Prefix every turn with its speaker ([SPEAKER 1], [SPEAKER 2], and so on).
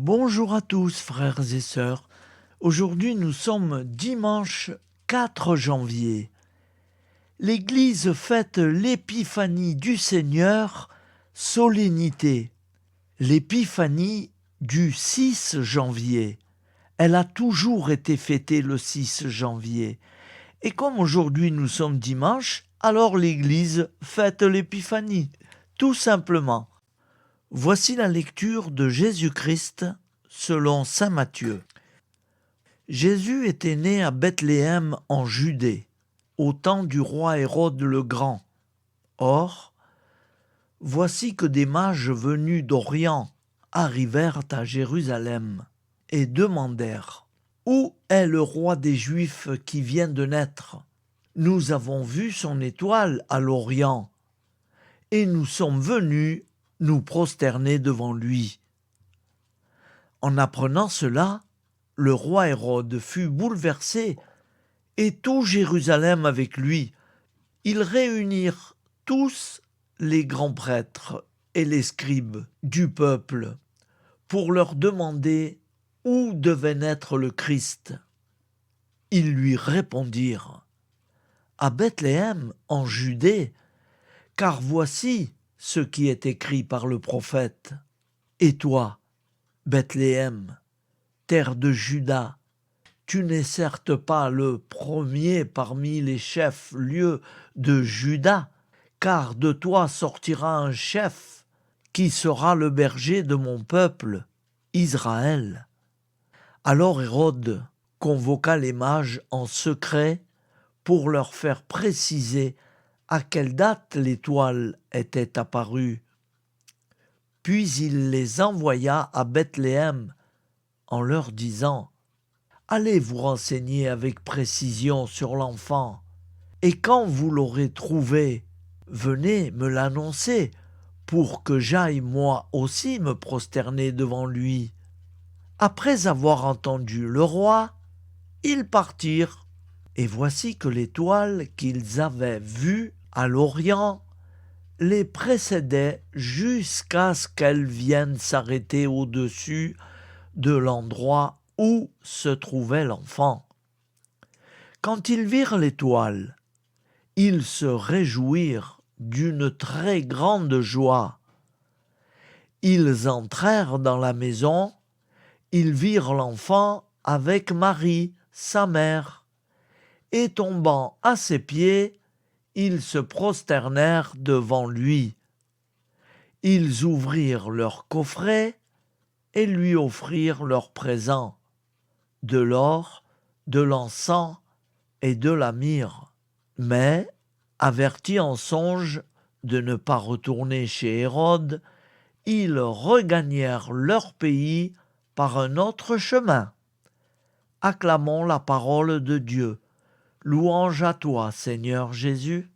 [SPEAKER 1] Bonjour à tous, frères et sœurs. Aujourd'hui, nous sommes dimanche 4 janvier. L'Église fête l'épiphanie du Seigneur, solennité. L'épiphanie du 6 janvier. Elle a toujours été fêtée le 6 janvier. Et comme aujourd'hui nous sommes dimanche, alors l'Église fête l'épiphanie, tout simplement. Voici la lecture de Jésus-Christ selon saint Matthieu. Jésus était né à Bethléem en Judée, au temps du roi Hérode le Grand. Or, voici que des mages venus d'Orient arrivèrent à Jérusalem et demandèrent « Où est le roi des Juifs qui vient de naître ? Nous avons vu son étoile à l'Orient et nous sommes venus nous prosterner devant lui. » En apprenant cela, le roi Hérode fut bouleversé et tout Jérusalem avec lui. Ils réunirent tous les grands prêtres et les scribes du peuple pour leur demander où devait naître le Christ. Ils lui répondirent « À Bethléem, en Judée, car voici ce qui est écrit par le prophète. Et toi, Bethléem, terre de Juda, tu n'es certes pas le premier parmi les chefs-lieux de Juda, car de toi sortira un chef qui sera le berger de mon peuple, Israël. » Alors Hérode convoqua les mages en secret pour leur faire préciser à quelle date l'étoile était apparue. Puis il les envoya à Bethléem en leur disant « Allez vous renseigner avec précision sur l'enfant, et quand vous l'aurez trouvé, venez me l'annoncer, pour que j'aille moi aussi me prosterner devant lui. » Après avoir entendu le roi, ils partirent, et voici que l'étoile qu'ils avaient vue à l'Orient les précédait jusqu'à ce qu'elle vienne s'arrêter au-dessus de l'endroit où se trouvait l'enfant. Quand ils virent l'étoile, ils se réjouirent d'une très grande joie. Ils entrèrent dans la maison, ils virent l'enfant avec Marie, sa mère, et tombant à ses pieds, ils se prosternèrent devant lui. Ils ouvrirent leur coffret et lui offrirent leurs présents, de l'or, de l'encens et de la myrrhe. Mais, avertis en songe de ne pas retourner chez Hérode, ils regagnèrent leur pays par un autre chemin. Acclamons la parole de Dieu. Louange à toi, Seigneur Jésus.